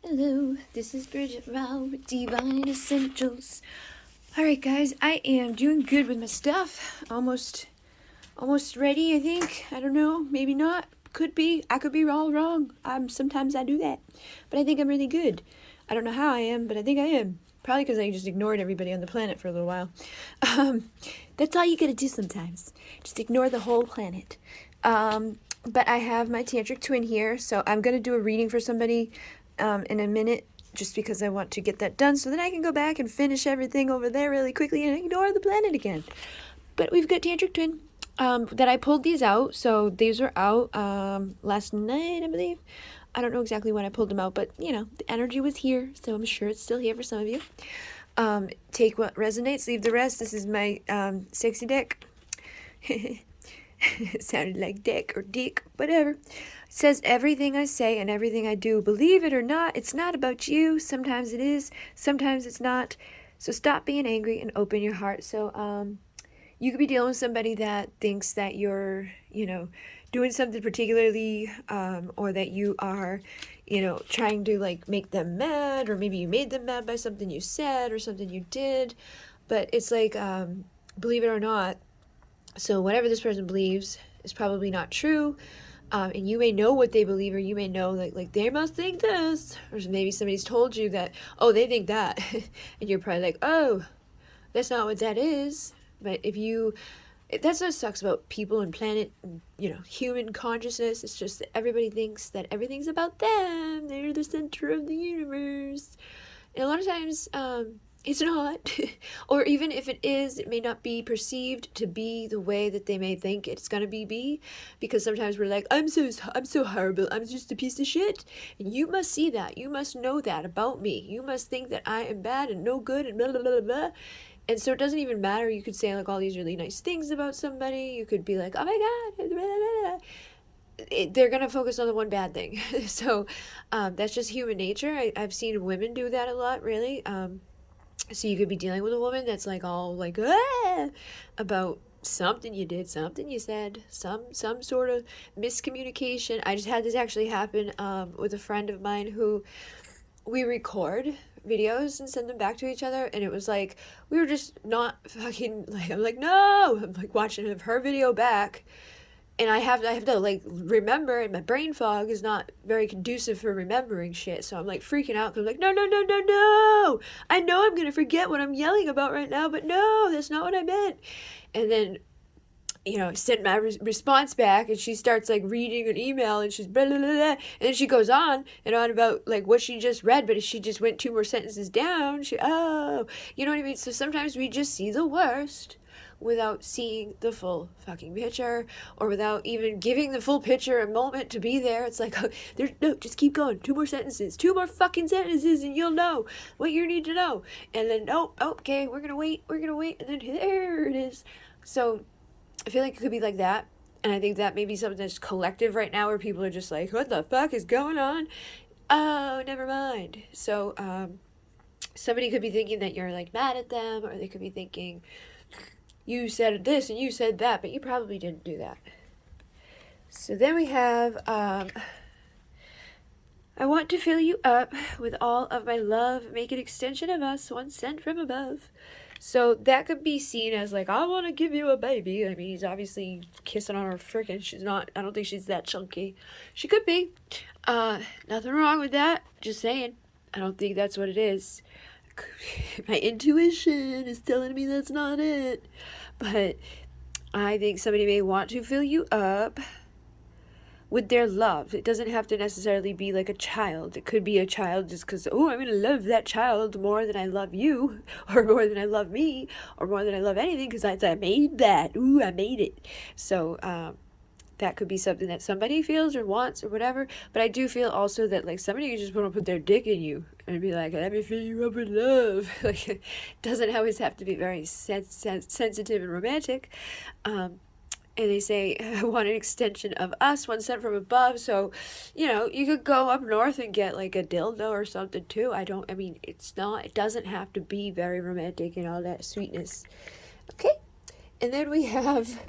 Hello, this is Bridget with Divine Essentials. Alright guys, I am doing good with my stuff. Almost ready, I think. I don't know, maybe not. Could be. I could be all wrong. Sometimes I do that. But I think I'm really good. I don't know how I am, but I think I am. Probably because I just ignored everybody on the planet for a little while. That's all you gotta do sometimes. Just ignore the whole planet. But I have my tantric twin here, so I'm gonna do a reading for somebody in a minute, just because I want to get that done so that I can go back and finish everything over there really quickly and ignore the planet again. But we've got tantric twin that I pulled these out. So these were out last night, I believe. I don't know exactly when I pulled them out, but you know, the energy was here, so I'm sure it's still here for some of you. Take what resonates, leave the rest. This is my sexy deck. It sounded like deck or dick, whatever. It says, everything I say and everything I do, believe it or not, it's not about you. Sometimes it is, sometimes it's not. So stop being angry and open your heart. So you could be dealing with somebody that thinks that you're, doing something particularly, or that you are, trying to like make them mad, or maybe you made them mad by something you said or something you did. But it's like, believe it or not, so whatever this person believes is probably not true, and you may know what they believe, or you may know that like they must think this, or maybe somebody's told you that, oh, they think that, and you're probably like, oh, that's not what that is. But that's what sucks about people and planet, and, human consciousness. It's just that everybody thinks that everything's about them. They're the center of the universe, and a lot of times, it's not. Or even if it is, it may not be perceived to be the way that they may think it's gonna be, because sometimes we're like, I'm so horrible, I'm just a piece of shit, and you must see that, you must know that about me, you must think that I am bad and no good and blah blah blah blah. And so it doesn't even matter. You could say like all these really nice things about somebody. You could be like, oh my god, blah, blah, blah. They're gonna focus on the one bad thing. So that's just human nature. I've seen women do that a lot, really. So you could be dealing with a woman that's like all like about something you did, something you said, some sort of miscommunication. I just had this actually happen with a friend of mine who we record videos and send them back to each other, and it was like we were just not fucking like, I'm like, no, I'm like watching her video back, and I have to like remember, and my brain fog is not very conducive for remembering shit, so I'm like freaking out because I'm like, no, I know I'm gonna forget what I'm yelling about right now, but no, that's not what I meant. And then sent my response back, and she starts like reading an email, and she's blah, blah, blah, blah, and then she goes on and on about like what she just read, but if she just went 2 more sentences down, you know what I mean? So sometimes we just see the worst without seeing the full fucking picture, or without even giving the full picture a moment to be there. It's like, no, just keep going, 2 more sentences, 2 more fucking sentences, and you'll know what you need to know. And then, oh, okay, we're gonna wait, and then there it is. So I feel like it could be like that, and I think that may be something that's collective right now, where people are just like, what the fuck is going on? Oh, never mind. So somebody could be thinking that you're like mad at them, or they could be thinking you said this and you said that, but you probably didn't do that. So then we have I want to fill you up with all of my love, make an extension of us, one sent from above. So that could be seen as like, I want to give you a baby. I mean, he's obviously kissing on her frickin'. She's not, I don't think she's that chunky. She could be. Nothing wrong with that. Just saying. I don't think that's what it is. My intuition is telling me that's not it. But I think somebody may want to fill you up with their love. It doesn't have to necessarily be like a child. It could be a child just because, oh, I'm going to love that child more than I love you, or more than I love me, or more than I love anything, because I made that. Ooh, I made it. So that could be something that somebody feels or wants or whatever. But I do feel also that like somebody can just want to put their dick in you and be like, let me fill you up with love. Like, it doesn't always have to be very sensitive and romantic. And they say, I want an extension of us, one sent from above. So, you could go up north and get like a dildo or something too. It doesn't have to be very romantic and all that sweetness. Okay. And then we have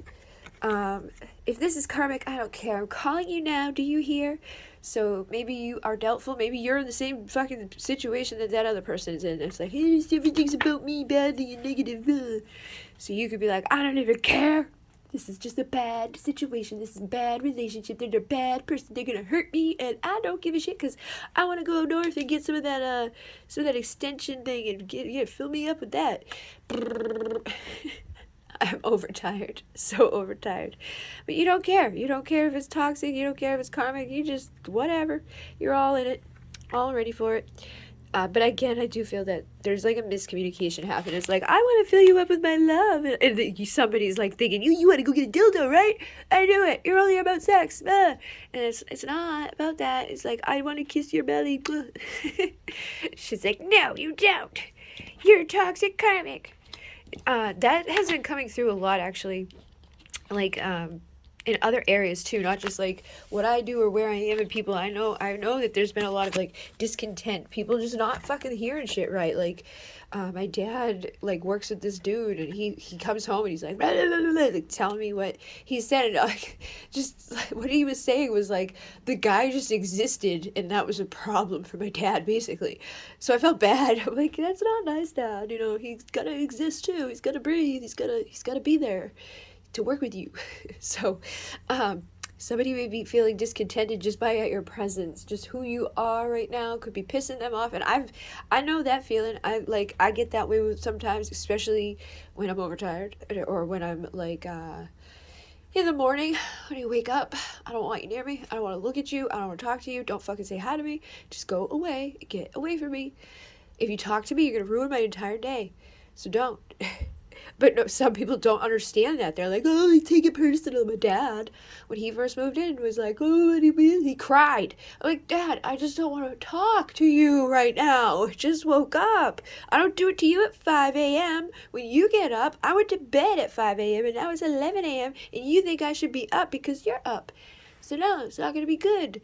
If this is karmic, I don't care. I'm calling you now. Do you hear? So maybe you are doubtful. Maybe you're in the same fucking situation that that other person is in. It's like, hey, everything's about me, badly and negative. So you could be like, I don't even care. This is just a bad situation. This is a bad relationship. They're a bad person. They're gonna hurt me, and I don't give a shit because I want to go north and get some of that extension thing and fill me up with that. I'm overtired, so overtired. But you don't care. You don't care if it's toxic. You don't care if it's karmic. You just, whatever. You're all in it, all ready for it. But again, I do feel that there's like a miscommunication happening. It's like, I want to fill you up with my love. And somebody's like thinking, you want to go get a dildo, right? I knew it. You're only about sex. And it's not about that. It's like, I want to kiss your belly. She's like, no, you don't. You're toxic karmic. That has been coming through a lot, actually, like, in other areas, too, not just, like, what I do or where I am and people I know that there's been a lot of, like, discontent, people just not fucking hearing shit right, like, my dad, like, works with this dude, and he comes home, and he's like, blah, blah, blah, blah, like, telling me what he said, and, like, just, like, what he was saying was, like, the guy just existed, and that was a problem for my dad, basically, so I felt bad. I'm like, that's not nice, Dad, you know, he's gotta exist, too, he's gotta breathe, he's gotta be there to work with you. So, somebody may be feeling discontented just by your presence, just who you are right now could be pissing them off, and I know that feeling. I get that way with sometimes, especially when I'm overtired or when I'm like in the morning when you wake up. I don't want you near me. I don't want to look at you. I don't want to talk to you. Don't fucking say hi to me. Just go away. Get away from me. If you talk to me, you're gonna ruin my entire day. So don't. But no, some people don't understand that. They're like, oh, I take it personal. My dad, when he first moved in, was like, oh, what do you mean? He cried. I'm like, Dad, I just don't want to talk to you right now. I just woke up. I don't do it to you at 5 a.m. when you get up. I went to bed at 5 a.m. and now it's 11 a.m. and you think I should be up because you're up. So no, it's not going to be good.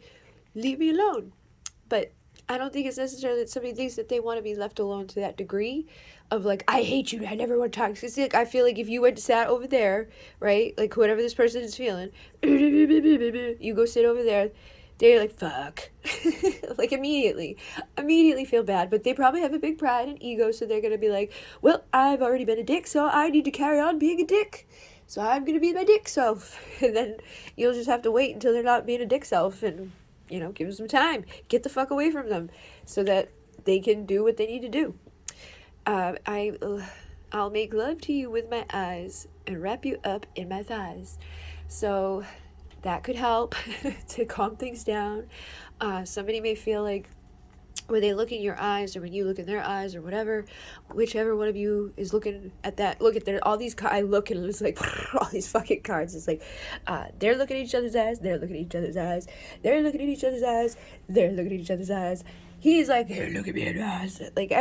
Leave me alone. But I don't think it's necessarily that somebody thinks that they want to be left alone to that degree of like, I hate you, I never want to talk. Because like, I feel like if you went to sat over there, right, like whatever this person is feeling, you go sit over there, they're like, fuck. Like immediately feel bad. But they probably have a big pride and ego, so they're going to be like, well, I've already been a dick, so I need to carry on being a dick. So I'm going to be my dick self. And then you'll just have to wait until they're not being a dick self and, you know, give them some time. Get the fuck away from them so that they can do what they need to do. I'll make love to you with my eyes and wrap you up in my thighs. So that could help to calm things down. Somebody may feel like when they look in your eyes or when you look in their eyes or whatever, whichever one of you is looking at that, look at their, all these, I look and it's like, all these fucking cards, it's like, they're looking at each other's eyes, they're looking at each other's eyes, they're looking at each other's eyes, they're looking at each other's eyes, he's like, hey, look at me in the eyes, like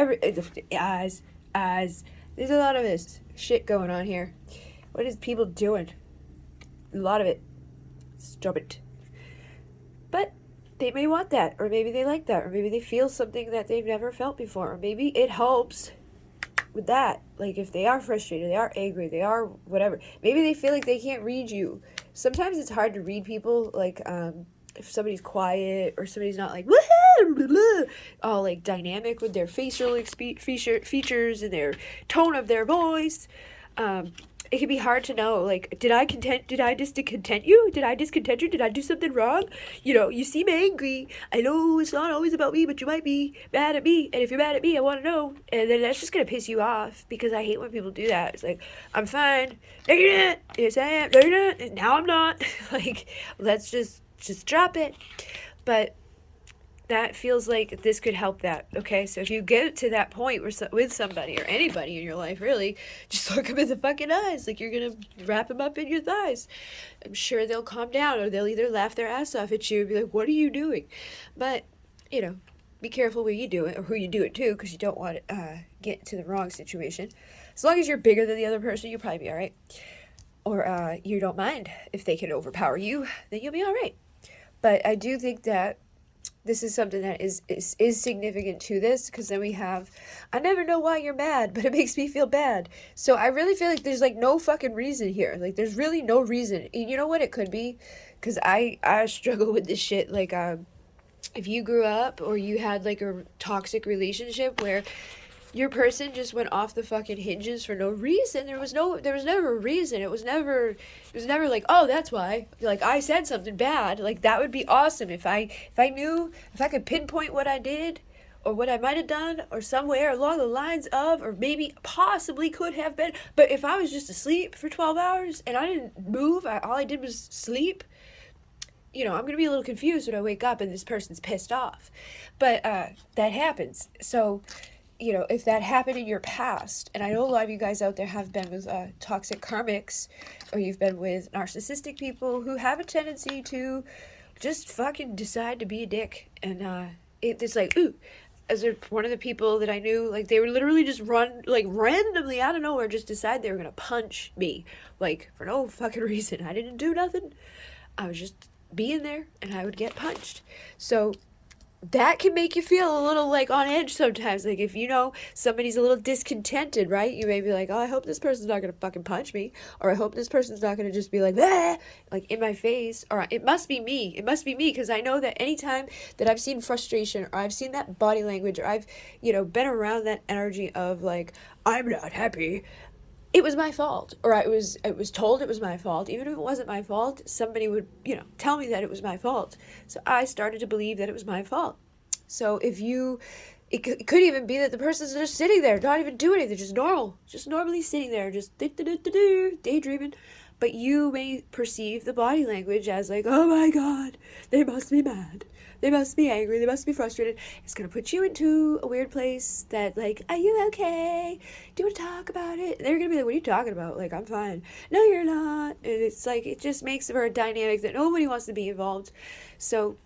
eyes, there's a lot of this shit going on here. What is people doing? A lot of it. Stop it. But they may want that, or maybe they like that, or maybe they feel something that they've never felt before, or maybe it helps with that. Like if they are frustrated, they are angry, they are whatever. Maybe they feel like they can't read you. Sometimes it's hard to read people, like if somebody's quiet or somebody's not like woohoo, all like dynamic with their facial features and their tone of their voice. It can be hard to know, like, did I discontent you? Did I discontent you? Did I do something wrong? You know, you seem angry. I know it's not always about me, but you might be mad at me. And if you're mad at me, I want to know. And then that's just going to piss you off because I hate when people do that. It's like, I'm fine. No, you're not. Yes, I am. No, you're not. And now I'm not. Like, let's just drop it. But that feels like this could help that, okay? So if you get to that point with somebody or anybody in your life, really, just look them in the fucking eyes like you're going to wrap them up in your thighs. I'm sure they'll calm down, or they'll either laugh their ass off at you and be like, what are you doing? But, you know, be careful where you do it or who you do it to, because you don't want to get into the wrong situation. As long as you're bigger than the other person, you'll probably be all right. Or you don't mind if they can overpower you, then you'll be all right. But I do think that this is something that is significant to this, because then we have, I never know why you're mad, but it makes me feel bad. So I really feel like there's like no fucking reason here. Like there's really no reason. You know what it could be? Because I struggle with this shit. Like if you grew up or you had like a toxic relationship where your person just went off the fucking hinges for no reason. There was never a reason. It was never like, oh, that's why. Like I said something bad. Like that would be awesome if I knew, if I could pinpoint what I did or what I might have done or somewhere along the lines of, or maybe possibly could have been. But if I was just asleep for 12 hours and I didn't move, all I did was sleep, I'm going to be a little confused when I wake up and this person's pissed off. But that happens. So if that happened in your past, and I know a lot of you guys out there have been with toxic karmics, or you've been with narcissistic people who have a tendency to just fucking decide to be a dick. And it's like, ooh, as one of the people that I knew, like they were literally just randomly out of nowhere just decide they were going to punch me, like for no fucking reason. I didn't do nothing. I was just being there and I would get punched. So that can make you feel a little like on edge sometimes. Like if somebody's a little discontented, right? You may be like, oh, I hope this person's not gonna fucking punch me, or I hope this person's not gonna just be like, ah! Like in my face, or it must be me, because I know that anytime that I've seen frustration or I've seen that body language or I've been around that energy of like, I'm not happy, it was my fault, or I was told it was my fault. Even if it wasn't my fault, somebody would tell me that it was my fault. So I started to believe that it was my fault. So it could even be that the person's just sitting there, not even doing anything, just normally sitting there, just daydreaming. But you may perceive the body language as like, oh my god, they must be mad. They must be angry. They must be frustrated. It's going to put you into a weird place that like, are you okay? Do you want to talk about it? And they're going to be like, what are you talking about? Like, I'm fine. No, you're not. And it's like, it just makes for a dynamic that nobody wants to be involved. So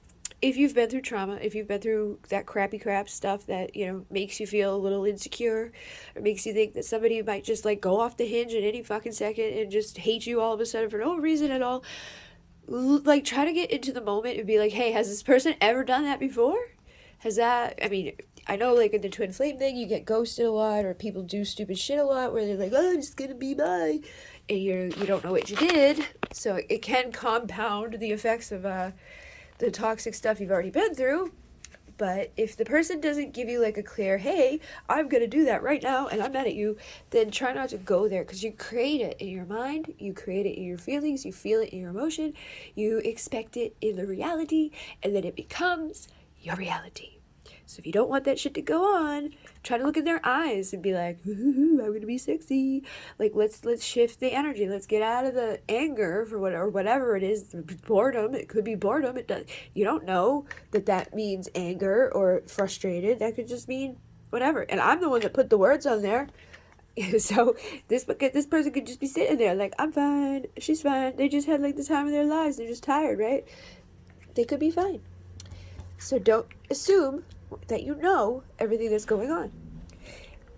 if you've been through trauma, if you've been through that crappy crap stuff that, makes you feel a little insecure, or makes you think that somebody might just like go off the hinge at any fucking second and just hate you all of a sudden for no reason at all, like try to get into the moment and be like, hey, has this person ever done that before? I know like in the twin flame thing you get ghosted a lot, or people do stupid shit a lot where they're like, oh, I'm just gonna be by, and you don't know what you did. So it can compound the effects of the toxic stuff you've already been through. But if the person doesn't give you like a clear, hey, I'm going to do that right now and I'm mad at you, then try not to go there, because you create it in your mind, you create it in your feelings, you feel it in your emotion, you expect it in the reality, and then it becomes your reality. So if you don't want that shit to go on, try to look in their eyes and be like, ooh, I'm gonna be sexy. Like let's shift the energy. Let's get out of the anger for whatever it is. Boredom. It could be boredom. It does. You don't know that means anger or frustrated. That could just mean whatever. And I'm the one that put the words on there. So this person could just be sitting there like, I'm fine. She's fine. They just had like the time of their lives. They're just tired, right? They could be fine. So don't assume that you know everything that's going on.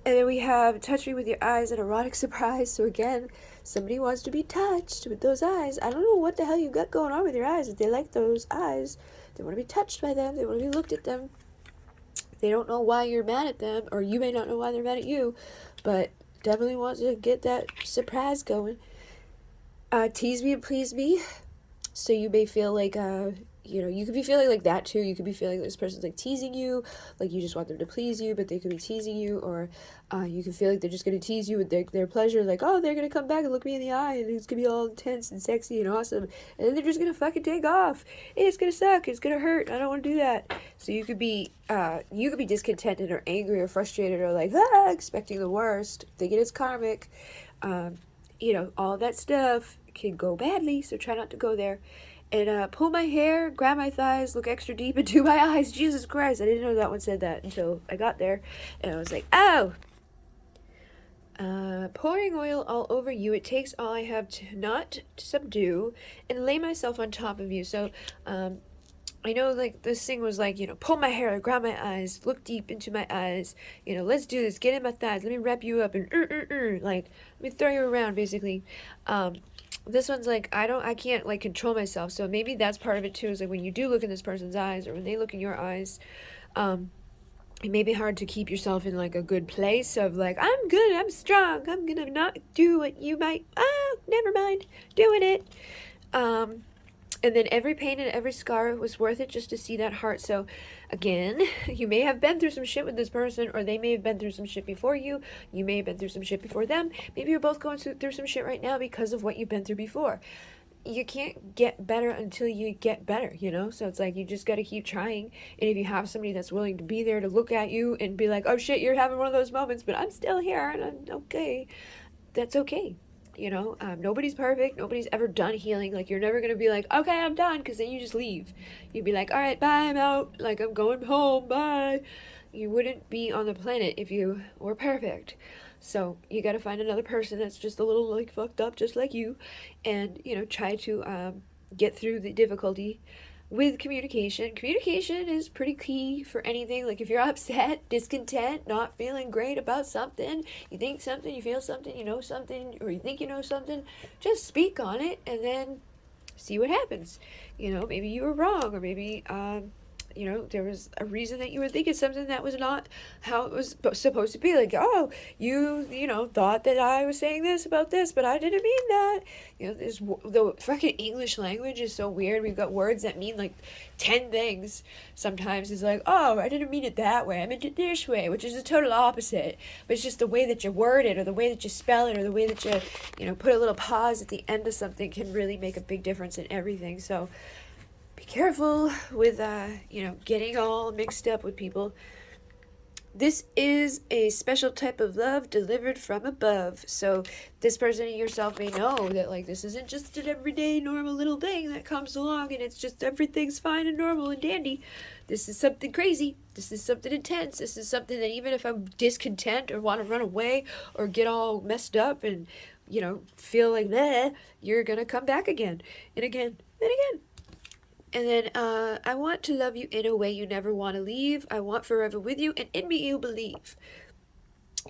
And then we have touch me with your eyes and erotic surprise. So again, somebody wants to be touched with those eyes. I don't know what the hell you got going on with your eyes. If they like those eyes, they want to be touched by them. They want to be looked at them. They don't know why you're mad at them, or you may not know why they're mad at you, but definitely want to get that surprise going. Tease me and please me. So you may feel like you could be feeling like that too. You could be feeling like this person's like teasing you, like you just want them to please you, but they could be teasing you. Or you can feel like they're just going to tease you with their pleasure, like, oh, they're going to come back and look me in the eye and it's going to be all intense and sexy and awesome, and then they're just going to fucking take off. It's going to suck, it's going to hurt, I don't want to do that. So you could be discontented or angry or frustrated or like, expecting the worst, thinking it's karmic. All that stuff can go badly, so try not to go there. And pull my hair, grab my thighs, look extra deep into my eyes. Jesus Christ, I didn't know that one said that until I got there. And I was like, oh! Pouring oil all over you, it takes all I have to not subdue and lay myself on top of you. So, I know, like, this thing was like, pull my hair, grab my eyes, look deep into my eyes, let's do this, get in my thighs, let me wrap you up, and, like, let me throw you around, basically. Um, this one's like, I can't, like, control myself, so maybe that's part of it, too, is, like, when you do look in this person's eyes, or when they look in your eyes, it may be hard to keep yourself in, like, a good place of, like, I'm good, I'm strong, I'm gonna not do what you might, never mind, doing it. And then every pain and every scar was worth it just to see that heart. So, again, you may have been through some shit with this person, or they may have been through some shit before you. You may have been through some shit before them. Maybe you're both going through some shit right now because of what you've been through before. You can't get better until you get better, So it's like you just got to keep trying. And if you have somebody that's willing to be there to look at you and be like, oh shit, you're having one of those moments, but I'm still here and I'm okay, that's okay. Nobody's perfect. Nobody's ever done healing. Like, you're never going to be like, okay, I'm done, because then you just leave. You'd be like, all right, bye, I'm out. Like, I'm going home, bye. You wouldn't be on the planet if you were perfect. So you got to find another person that's just a little, like, fucked up just like you, and, try to get through the difficulty with communication. Communication is pretty key for anything. Like, if you're upset, discontent, not feeling great about something, you think something, you feel something, you know something, or you think you know something, just speak on it and then see what happens. Maybe you were wrong, or maybe there was a reason that you were thinking something that was not how it was supposed to be. Like, oh, you thought that I was saying this about this, but I didn't mean that. The fucking English language is so weird. We've got words that mean like 10 things. Sometimes it's like, oh, I didn't mean it that way, I meant it this way, which is the total opposite. But it's just the way that you word it, or the way that you spell it, or the way that you put a little pause at the end of something can really make a big difference in everything. So be careful with, getting all mixed up with people. This is a special type of love delivered from above. So this person and yourself may know that, like, this isn't just an everyday normal little thing that comes along and it's just everything's fine and normal and dandy. This is something crazy. This is something intense. This is something that even if I'm discontent or want to run away or get all messed up and, feel like that, you're going to come back again and again and again. And then, I want to love you in a way you never want to leave. I want forever with you, and in me you believe.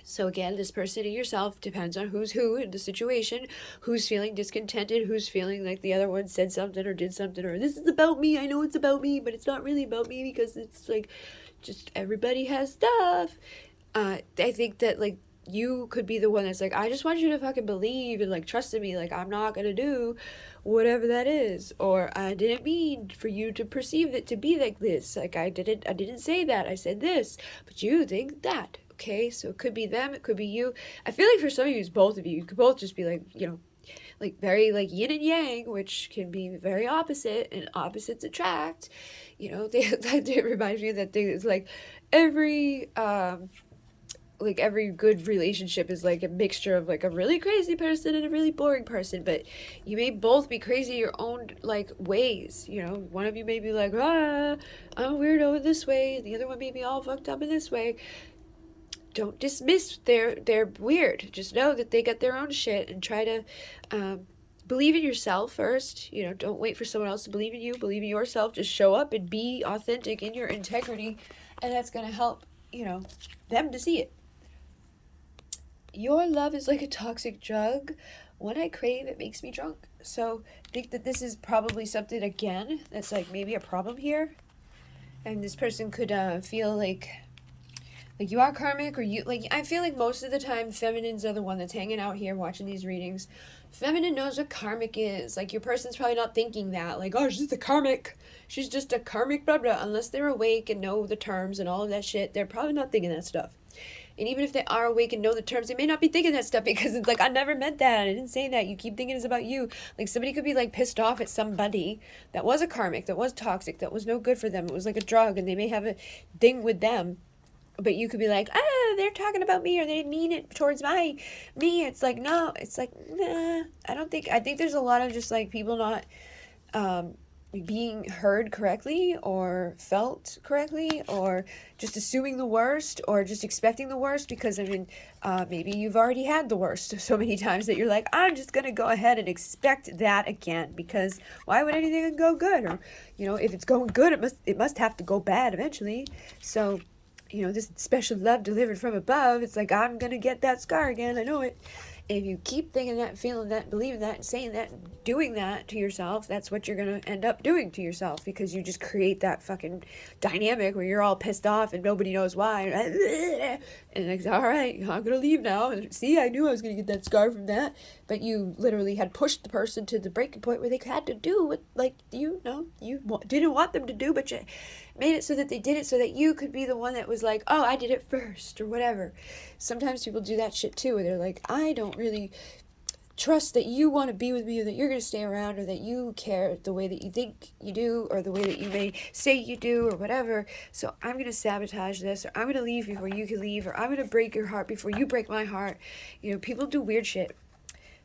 So again, this person and yourself depends on who's who in the situation, who's feeling discontented, who's feeling like the other one said something or did something, or this is about me, I know it's about me, but it's not really about me because it's like, just everybody has stuff. I think that, like, you could be the one that's like, I just want you to fucking believe and, like, trust in me. Like, I'm not gonna do whatever that is. Or I didn't mean for you to perceive it to be like this. Like, I didn't say that. I said this. But you think that. Okay? So it could be them. It could be you. I feel like for some of you, it's both of you. You could both just be like, like very like yin and yang, which can be very opposite, and opposites attract. It reminds me of that thing that's like every good relationship is like a mixture of like a really crazy person and a really boring person, but you may both be crazy your own like ways. One of you may be like, I'm a weirdo in this way, and the other one may be all fucked up in this way. Don't dismiss they're weird. Just know that they got their own shit, and try to believe in yourself first. Don't wait for someone else to believe in you. Believe in yourself. Just show up and be authentic in your integrity, and that's going to help them to see it. Your love is like a toxic drug. When I crave, it makes me drunk. So I think that this is probably something, again, that's like maybe a problem here. And this person could feel like you are karmic, or you, like, I feel like most of the time feminines are the one that's hanging out here watching these readings. Feminine knows what karmic is. Like, your person's probably not thinking that. Like, oh, she's just a karmic. She's just a karmic blah blah. Unless they're awake and know the terms and all of that shit, they're probably not thinking that stuff. And even if they are awake and know the terms, they may not be thinking that stuff, because it's like, I never meant that. I didn't say that. You keep thinking it's about you. Like, somebody could be like pissed off at somebody that was a karmic, that was toxic, that was no good for them. It was like a drug, and they may have a thing with them. But you could be like, they're talking about me, or they didn't mean it towards me. It's like, no, it's like, nah, I think there's a lot of just like people not, being heard correctly or felt correctly, or just assuming the worst or just expecting the worst, because I mean, maybe you've already had the worst so many times that you're like, I'm just gonna go ahead and expect that again, because why would anything go good? Or, you know, if it's going good, it must have to go bad eventually. So, you know, this special love delivered from above, it's like, I'm gonna get that scar again, I know it. And if you keep thinking that, feeling that, believing that, and saying that, and doing that to yourself, that's what you're going to end up doing to yourself, because you just create that fucking dynamic where you're all pissed off and nobody knows why. And it's all right, I'm going to leave now. And see, I knew I was going to get that scar from that. But you literally had pushed the person to the breaking point where they had to do what, like, you know, you didn't want them to do, but you made it so that they did it so that you could be the one that was like, oh, I did it first, or whatever. Sometimes people do that shit too, where they're like, I don't really trust that you want to be with me, or that you're going to stay around, or that you care the way that you think you do, or the way that you may say you do, or whatever. So I'm going to sabotage this, or I'm going to leave before you can leave, or I'm going to break your heart before you break my heart. You know, people do weird shit.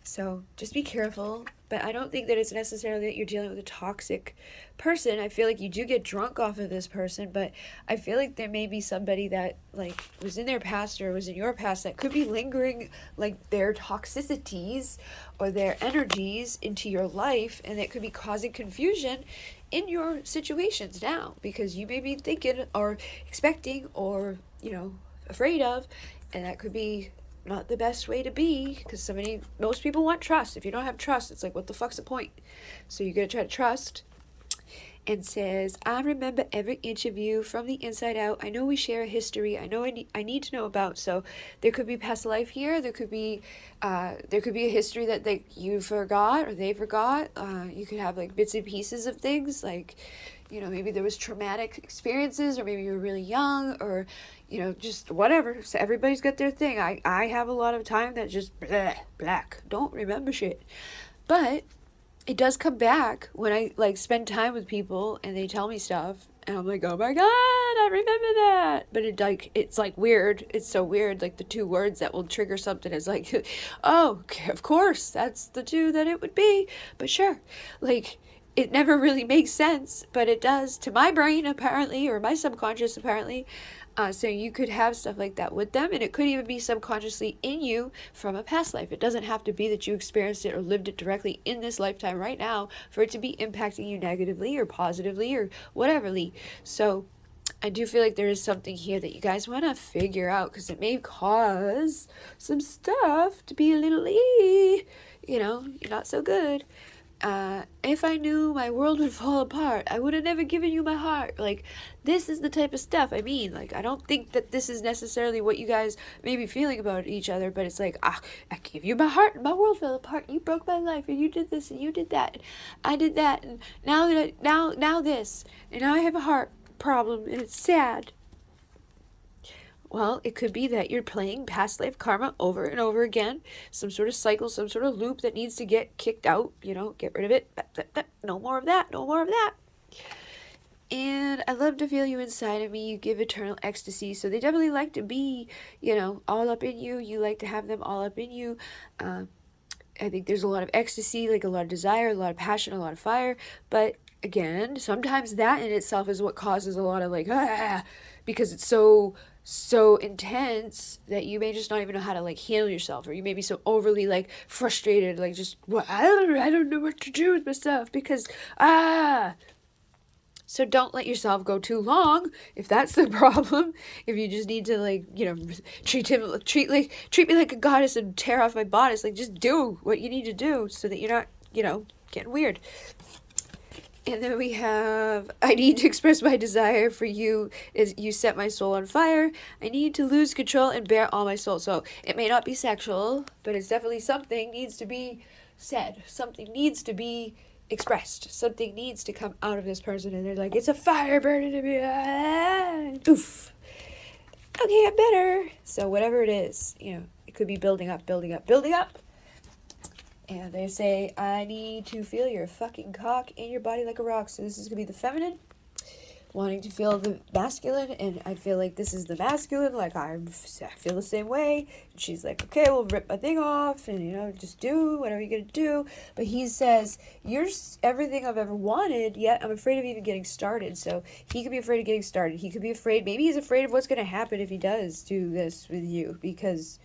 So just be careful. But I don't think that it's necessarily that you're dealing with a toxic person. I feel like you do get drunk off of this person, but I feel like there may be somebody that like was in their past or was in your past that could be lingering like their toxicities or their energies into your life, and that could be causing confusion in your situations now, because you may be thinking or expecting or, you know, afraid of, and that could be not the best way to be, because most people want trust. If you don't have trust, it's like, what the fuck's the point? So you gotta try to trust. And says, I remember every inch of you from the inside out. I know we share a history. I know I need to know about. So there could be past life here. There could be a history that you forgot or they forgot. You could have like bits and pieces of things, like, you know, maybe there was traumatic experiences, or maybe you were really young, or, you know, just whatever. So everybody's got their thing. I have a lot of time that just black. Don't remember shit. But it does come back when I like spend time with people and they tell me stuff, and I'm like, oh my god, I remember that. But it's like weird. It's so weird. Like the two words that will trigger something is like, oh, of course, that's the two that it would be. But sure, like it never really makes sense, but it does to my brain apparently, or my subconscious apparently. So you could have stuff like that with them, and it could even be subconsciously in you from a past life. It doesn't have to be that you experienced it or lived it directly in this lifetime right now for it to be impacting you negatively or positively or whateverly. So I do feel like there is something here that you guys want to figure out, because it may cause some stuff to be a little, you know, not so good. If I knew my world would fall apart, I would have never given you my heart. Like, this is the type of stuff I mean. Like, I don't think that this is necessarily what you guys may be feeling about each other, but it's like, I gave you my heart and my world fell apart. You broke my life, and you did this and you did that. And I did that, and now this, and now I have a heart problem, and it's sad. Well, it could be that you're playing past life karma over and over again. Some sort of cycle, some sort of loop that needs to get kicked out. You know, get rid of it. No more of that. No more of that. And I love to feel you inside of me. You give eternal ecstasy. So they definitely like to be, you know, all up in you. You like to have them all up in you. I think there's a lot of ecstasy, like a lot of desire, a lot of passion, a lot of fire. But again, sometimes that in itself is what causes a lot of like, because it's so intense that you may just not even know how to like heal yourself, or you may be so overly like frustrated, like just, well, I don't know what to do with myself because So don't let yourself go too long if that's the problem. If you just need to, like, you know, treat me like a goddess and tear off my bodice, like, just do what you need to do so that you're not, you know, getting weird. And then we have, I need to express my desire for you is you set my soul on fire. I need to lose control and bear all my soul. So it may not be sexual, but it's definitely something needs to be said. Something needs to be expressed. Something needs to come out of this person, and they're like, it's a fire burning in me. Oof. Okay, I'm better. So whatever it is, you know, it could be building up. And they say, I need to feel your fucking cock in your body like a rock. So this is going to be the feminine. wanting to feel the masculine, and I feel like this is the masculine, like I feel the same way. And she's like, okay, we'll rip my thing off and, you know, just do whatever you're gonna do. But he says, you're everything I've ever wanted, yet I'm afraid of even getting started. So he could be afraid of getting started. He could be afraid, maybe he's afraid of what's gonna happen if he does do this with you, because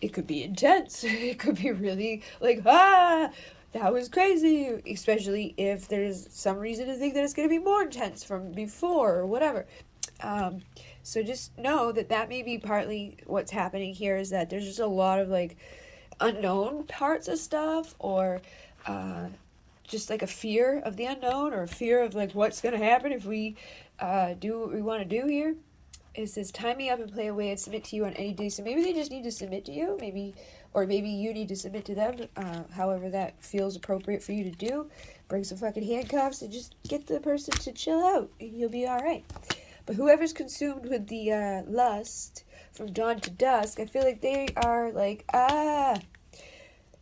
it could be intense. It could be really like, that was crazy, especially if there's some reason to think that it's going to be more intense from before or whatever. So just know that that may be partly what's happening here, is that there's just a lot of like unknown parts of stuff, or just like a fear of the unknown, or a fear of like what's going to happen if we do what we want to do here. It says, tie me up and play away and submit to you on any day. So maybe they just need to submit to you, or maybe you need to submit to them, however that feels appropriate for you to do. Bring some fucking handcuffs and just get the person to chill out, and you'll be alright. But whoever's consumed with the lust from dawn to dusk, I feel like they are like,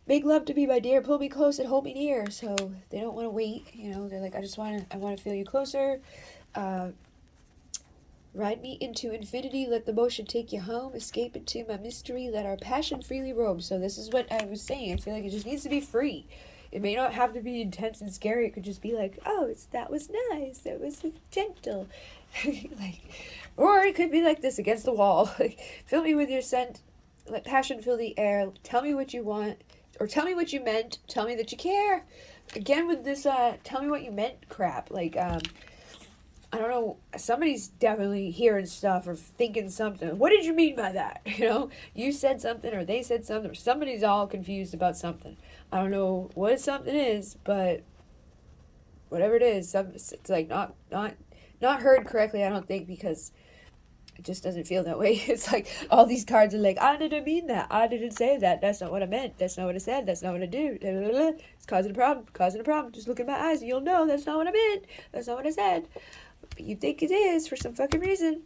make love to me, my dear, pull me close and hold me near. So they don't want to wait, you know, they're like, I want to feel you closer. Ride me into infinity, let the motion take you home, escape into my mystery, let our passion freely roam. So this is what I was saying. I feel like it just needs to be free. It may not have to be intense and scary. It could just be like, oh, that was nice, that was gentle. Like, or it could be like this, against the wall. Like, fill me with your scent, let passion fill the air, tell me what you want, or tell me what you meant, tell me that you care. Again with this tell me what you meant crap. Like, I don't know, somebody's definitely hearing stuff or thinking something. What did you mean by that? You know, you said something, or they said something, or somebody's all confused about something. I don't know what something is, but whatever it is, it's like not heard correctly, I don't think, because it just doesn't feel that way. It's like all these cards are like, I didn't mean that. I didn't say that. That's not what I meant. That's not what I said. That's not what I do. It's causing a problem. Just look in my eyes and you'll know that's not what I meant. That's not what I said. But you think it is for some fucking reason.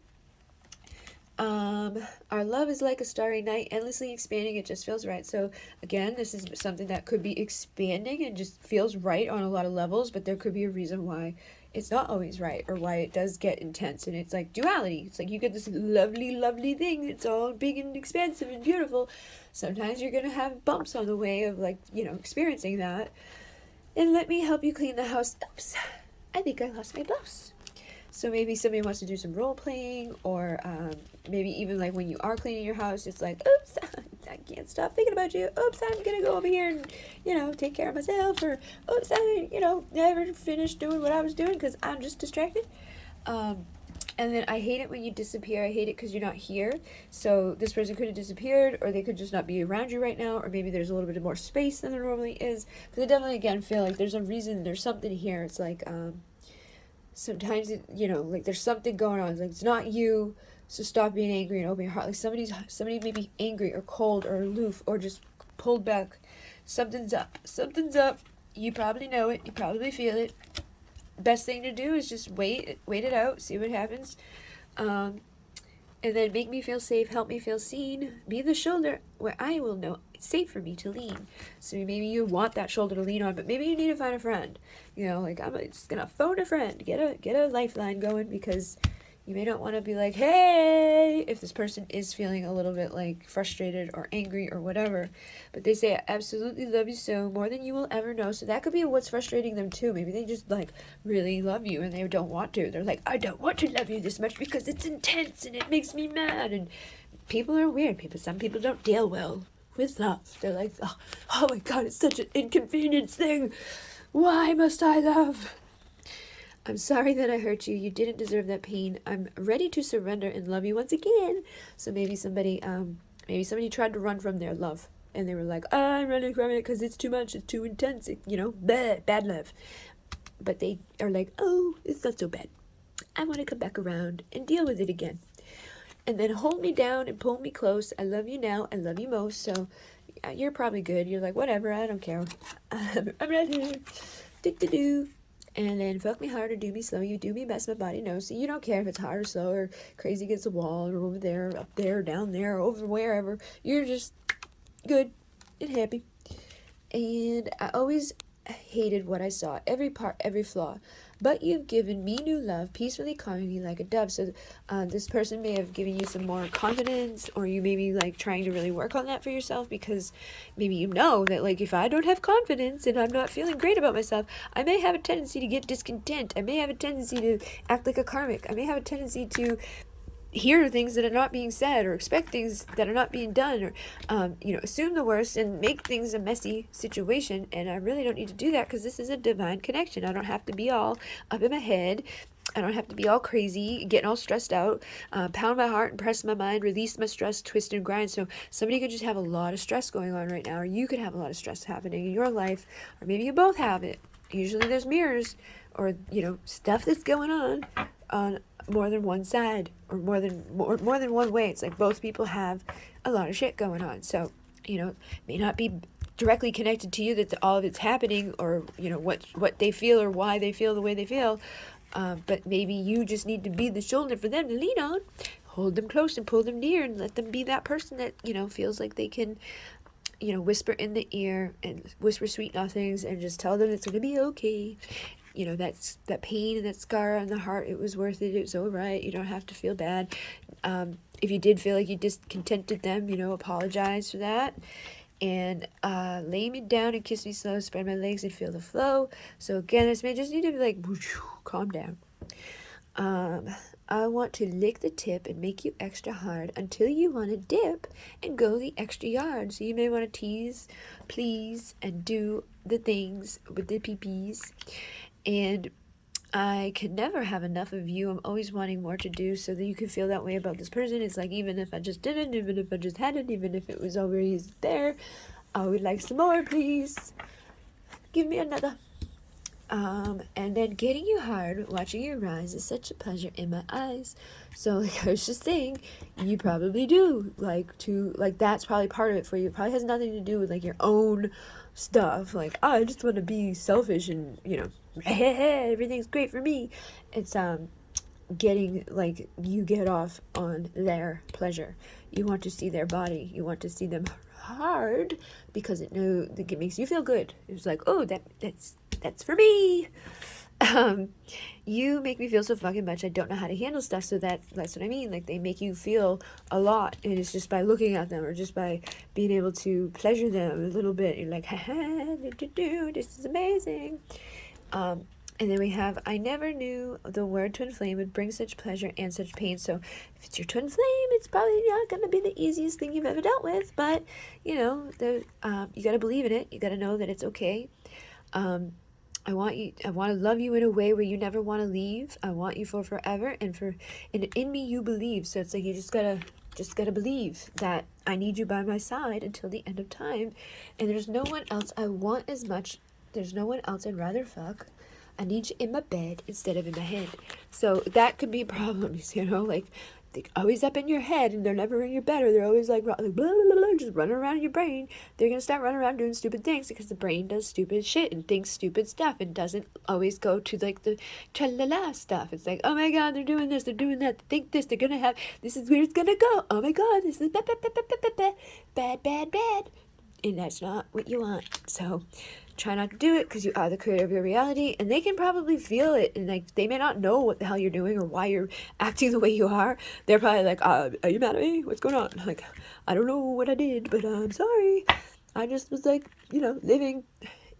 Our love is like a starry night, endlessly expanding. It just feels right. So again, this is something that could be expanding and just feels right on a lot of levels, but there could be a reason why it's not always right, or why it does get intense. And it's like duality. It's like you get this lovely thing. It's all big and expansive and beautiful. Sometimes you're gonna have bumps on the way of, like, you know, experiencing that. And let me help you clean the house. Oops, I think I lost my blouse. So maybe somebody wants to do some role playing, or maybe even like when you are cleaning your house, it's like, oops, I can't stop thinking about you. Oops, I'm going to go over here and, you know, take care of myself. Or, oops, I, you know, never finished doing what I was doing because I'm just distracted. And then I hate it when you disappear. I hate it because you're not here. So this person could have disappeared, or they could just not be around you right now, or maybe there's a little bit more space than there normally is. Because I definitely, again, feel like there's a reason, there's something here. It's like, sometimes it, you know, like there's something going on. It's like, it's not you, so stop being angry and open your heart. Like somebody may be angry or cold or aloof or just pulled back. Something's up. You probably know it. You probably feel it. Best thing to do is just wait it out, see what happens. And then make me feel safe, help me feel seen. Be the shoulder where I will know it's safe for me to lean. So maybe you want that shoulder to lean on, but maybe you need to find a friend. You know, like, I'm just gonna phone a friend, get a lifeline going, because you may not want to be like, hey, if this person is feeling a little bit like frustrated or angry or whatever. But they say, I absolutely love you so, more than you will ever know. So that could be what's frustrating them too. Maybe they just like really love you and they don't want to. They're like, I don't want to love you this much because it's intense and it makes me mad. And people are weird. Some people don't deal well with love. They're like, oh my God, it's such an inconvenience thing. Why must I love? I'm sorry that I hurt you. You didn't deserve that pain. I'm ready to surrender and love you once again. So maybe somebody tried to run from their love, and they were like, I'm running from it because it's too much. It's too intense. Bad love. But they are like, oh, it's not so bad. I want to come back around and deal with it again. And then hold me down and pull me close. I love you now. I love you most. So you're probably good. You're like, whatever. I don't care. I'm ready. Do. And then fuck me hard or do me slow. You do me best, my body knows. So you don't care if it's hard or slow or crazy against the wall or over there, up there, down there, over wherever. You're just good and happy. And I always hated what I saw. Every part, every flaw. but you've given me new love, peacefully calming me like a dove. So this person may have given you some more confidence, or you may be like trying to really work on that for yourself, because maybe you know that like if I don't have confidence and I'm not feeling great about myself, I may have a tendency to get discontent. I may have a tendency to act like a karmic. I may have a tendency to hear things that are not being said, or expect things that are not being done, or assume the worst and make things a messy situation. And I really don't need to do that, because this is a divine connection. I don't have to be all up in my head. I don't have to be all crazy, getting all stressed out, pound my heart and press my mind, release my stress, twist and grind. So somebody could just have a lot of stress going on right now, or you could have a lot of stress happening in your life, or maybe you both have it. Usually there's mirrors, or stuff that's going on more than one side, or more than one way. It's like both people have a lot of shit going on. So it may not be directly connected to you that all of it's happening, or what they feel or why they feel the way they feel, but maybe you just need to be the shoulder for them to lean on, hold them close and pull them near, and let them be that person that feels like they can whisper in the ear and whisper sweet nothings and just tell them it's going to be okay. That's that pain and that scar on the heart, it was worth it. It was all right. You don't have to feel bad. If you did feel like you discontented them, apologize for that. And lay me down and kiss me slow, spread my legs and feel the flow. So again, this may just need to be like, calm down. I want to lick the tip and make you extra hard until you want to dip and go the extra yard. So you may want to tease, please, and do the things with the peepees. And I can never have enough of you. I'm always wanting more to do, so that you can feel that way about this person. It's like, even if I just didn't, even if I just hadn't, even if it was already there, I would like some more, please. Give me another. And then getting you hard, watching you rise is such a pleasure in my eyes. So like I was just saying, you probably do like that's probably part of it for you. It probably has nothing to do with like your own stuff. Like, oh, I just want to be selfish and everything's great for me. It's getting like you get off on their pleasure. You want to see their body. You want to see them hard because it makes you feel good. It's like, oh, that's for me. You make me feel so fucking much. I don't know how to handle stuff. So that's what I mean. Like, they make you feel a lot, and it's just by looking at them or just by being able to pleasure them a little bit. You're like, this is amazing. And then we have, I never knew the word twin flame would bring such pleasure and such pain. So if it's your twin flame, it's probably not going to be the easiest thing you've ever dealt with. But, you got to believe in it. You got to know that it's okay. I want to love you in a way where you never want to leave. I want you for forever, and in me you believe. So it's like you just gotta believe that I need you by my side until the end of time, and there's no one else I want as much. There's no one else I'd rather fuck. I need you in my bed instead of in my head. So that could be problems, like they're always up in your head and they're never in your bed, or they're always like blah, blah, blah, just running around in your brain. They're going to start running around doing stupid things because the brain does stupid shit and thinks stupid stuff and doesn't always go to like the tra-la-la stuff. It's like, oh my God, they're doing this, they're doing that, they think this, they're going to have, this is where it's going to go. Oh my God, this is bad. And that's not what you want. So try not to do it, because you are the creator of your reality, and they can probably feel it, and like they may not know what the hell you're doing or why you're acting the way you are. They're probably like, are you mad at me? What's going on? Like, I don't know what I did, but I'm sorry. I just was like, living.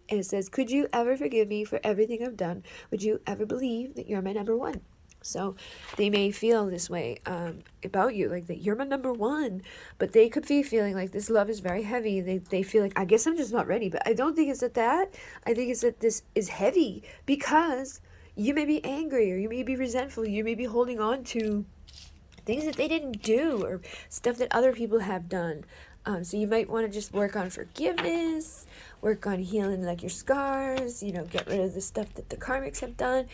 And it says, could you ever forgive me for everything I've done? Would you ever believe that you're my number one? So they may feel this way about you, like that you're my number one, but they could be feeling like this love is very heavy. They feel like, I guess I'm just not ready. But I don't think it's that. I think it's that this is heavy because you may be angry, or you may be resentful. You may be holding on to things that they didn't do, or stuff that other people have done. So you might want to just work on forgiveness, work on healing like your scars, get rid of the stuff that the karmics have done.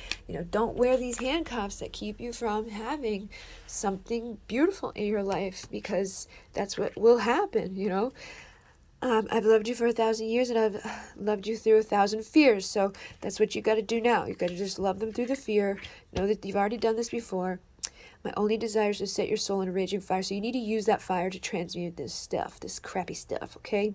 Don't wear these handcuffs that keep you from having something beautiful in your life, because that's what will happen, I've loved you for 1,000 years, and I've loved you through 1,000 fears. So that's what you got to do now. You got to just love them through the fear. Know that you've already done this before. My only desire is to set your soul in a raging fire. So you need to use that fire to transmute this stuff, this crappy stuff, okay?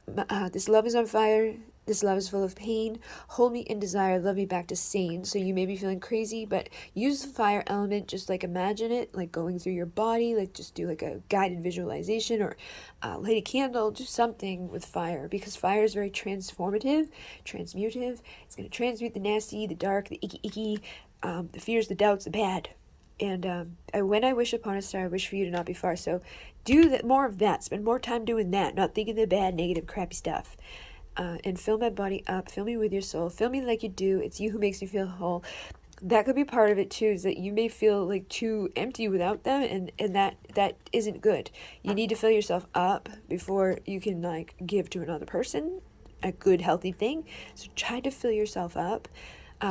This love is on fire. This love is full of pain. Hold me in desire. Love me back to sane. So you may be feeling crazy, but use the fire element. Just like imagine it, like going through your body. Like just do like a guided visualization, or light a candle. Do something with fire, because fire is very transformative, transmutive. It's going to transmute the nasty, the dark, the icky, the fears, the doubts, the bad. And when I wish upon a star, I wish for you to not be far. So do that, more of that. Spend more time doing that, not thinking the bad, negative, crappy stuff. And fill my body up. Fill me with your soul. Fill me like you do. It's you who makes me feel whole. That could be part of it too, is that you may feel like too empty without them, and that isn't good. You need to fill yourself up before you can like give to another person a good, healthy thing. So try to fill yourself up.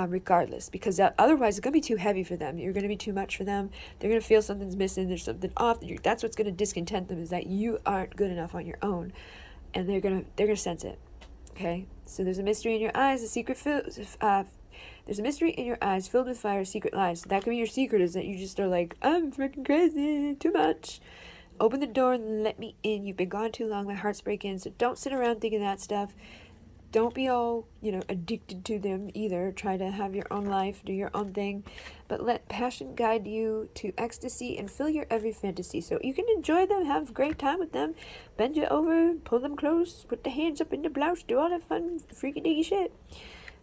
Regardless, because otherwise it's going to be too heavy for them. You're going to be too much for them. They're going to feel something's missing. There's something off. That's what's going to discontent them, is that you aren't good enough on your own, and they're gonna sense it. Okay, so there's a mystery in your eyes. There's a mystery in your eyes filled with fire, secret lies. So that could be your secret, is that you just are like, I'm freaking crazy, too much. Open the door and let me in. You've been gone too long. My heart's breaking. So don't sit around thinking that stuff. Don't be all, addicted to them either. Try to have your own life, do your own thing. But let passion guide you to ecstasy and fill your every fantasy. So you can enjoy them, have a great time with them. Bend you over, pull them close, put the hands up in the blouse, do all that fun, freaky diggy shit.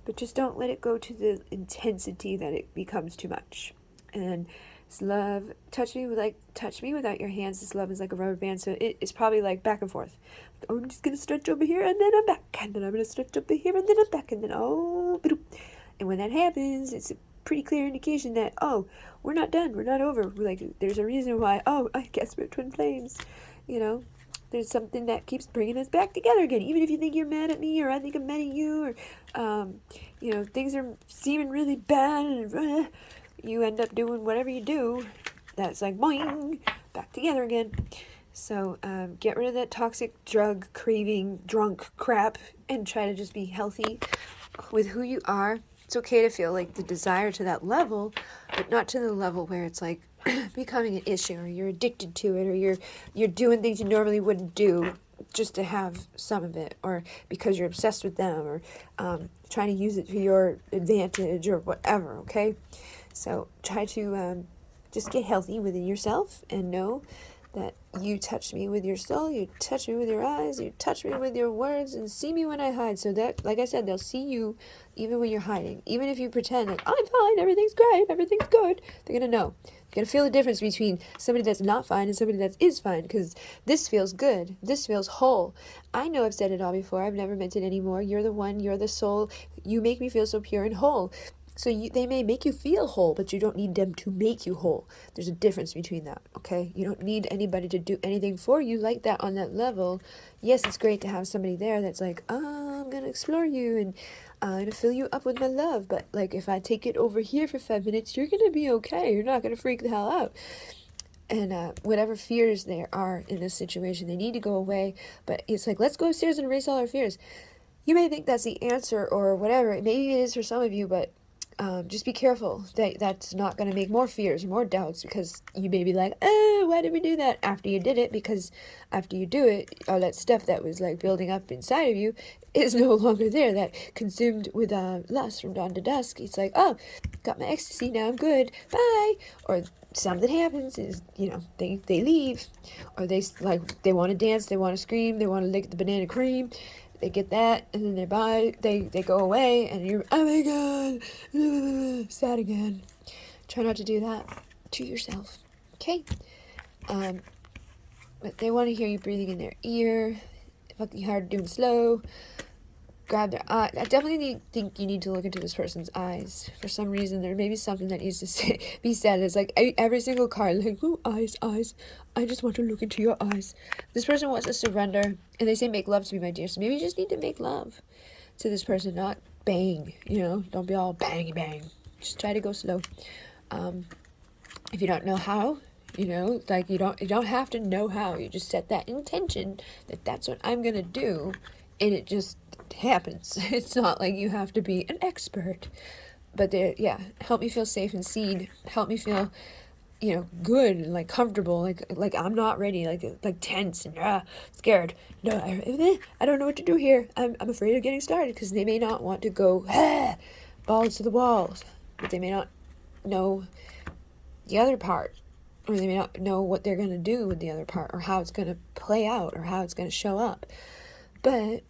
But just don't let it go to the intensity that it becomes too much. And this love, touch me without your hands. This love is like a rubber band, so it's probably like back and forth. Oh, I'm just gonna stretch over here and then I'm back, and then I'm gonna stretch over here and then I'm back, and then and when that happens, it's a pretty clear indication that we're not done, we're not over. There's a reason why. I guess we're twin flames. There's something that keeps bringing us back together again. Even if you think you're mad at me, or I think I'm mad at you, or things are seeming really bad, and you end up doing whatever you do, that's like boing, back together again. So get rid of that toxic drug craving drunk crap, and try to just be healthy with who you are. It's okay to feel like the desire to that level, but not to the level where it's like becoming an issue, or you're addicted to it, or you're doing things you normally wouldn't do just to have some of it, or because you're obsessed with them, or trying to use it to your advantage, or whatever. Okay, so try to just get healthy within yourself, and know that you touch me with your soul, you touch me with your eyes, you touch me with your words, and see me when I hide. So that, like I said, they'll see you even when you're hiding. Even if you pretend like, I'm fine, everything's great, everything's good, they're going to know. They're going to feel the difference between somebody that's not fine and somebody that is fine, because this feels good. This feels whole. I know I've said it all before. I've never meant it anymore. You're the one. You're the soul. You make me feel so pure and whole. So they may make you feel whole, but you don't need them to make you whole. There's a difference between that, okay? You don't need anybody to do anything for you like that on that level. Yes, it's great to have somebody there that's like, I'm going to explore you, and I'm going to fill you up with my love. But, like, if I take it over here for 5 minutes, you're going to be okay. You're not going to freak the hell out. And whatever fears there are in this situation, they need to go away. But it's like, let's go upstairs and erase all our fears. You may think that's the answer or whatever. Maybe it is for some of you, but just be careful that that's not going to make more fears, more doubts, because you may be like, why did we do that after you did it? Because after you do it, all that stuff that was like building up inside of you is no longer there. That consumed with lust from dawn to dusk. It's like, got my ecstasy, now I'm good, bye. Or something happens is, they leave, or they want to dance, they want to scream, they want to lick the banana cream. They get that, and then they go away, and you're, oh my god, sad again. Try not to do that to yourself, okay? But they want to hear you breathing in their ear, fucking hard, doing slow. Grab their eye. I definitely think you need to look into this person's eyes. For some reason, there may be something that needs to be said. It's like every single card, like, eyes. I just want to look into your eyes. This person wants to surrender, and they say, make love to me, my dear. So maybe you just need to make love to this person, not bang. Don't be all bang. Just try to go slow. If you don't know how, you don't have to know how. You just set that intention that that's what I'm gonna do, and it just happens. It's not like you have to be an expert, but help me feel safe and seen. Help me feel good and like comfortable, like I'm not ready, like tense and scared. No, I don't know what to do here. I'm afraid of getting started, because they may not want to go balls to the walls, but they may not know the other part, or they may not know what they're going to do with the other part, or how it's going to play out, or how it's going to show up. But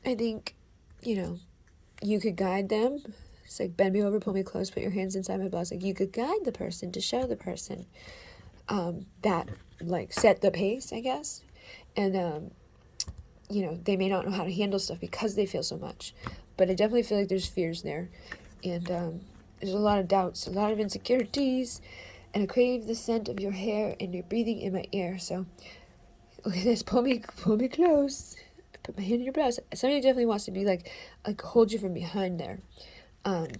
I think, you could guide them. It's like, bend me over, pull me close, put your hands inside my blouse. Like, you could guide the person to show the person that, like, set the pace, I guess. And, they may not know how to handle stuff because they feel so much. But I definitely feel like there's fears there. And there's a lot of doubts, a lot of insecurities. And I crave the scent of your hair and your breathing in my ear. So, look at this. Pull me close. Put my hand in your blouse. Somebody definitely wants to be like hold you from behind there. And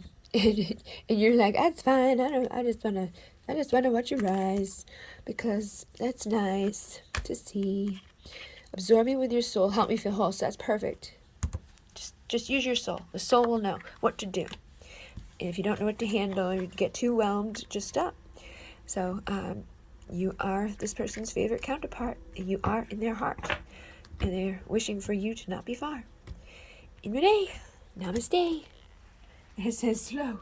you're like, that's fine. I just wanna watch your eyes, because that's nice to see. Absorb me with your soul. Help me feel whole. So that's perfect. Just use your soul. The soul will know what to do. And if you don't know what to handle, or you get too whelmed, just stop. So you are this person's favorite counterpart, and you are in their heart, and they're wishing for you to not be far. In your day, namaste. It says slow.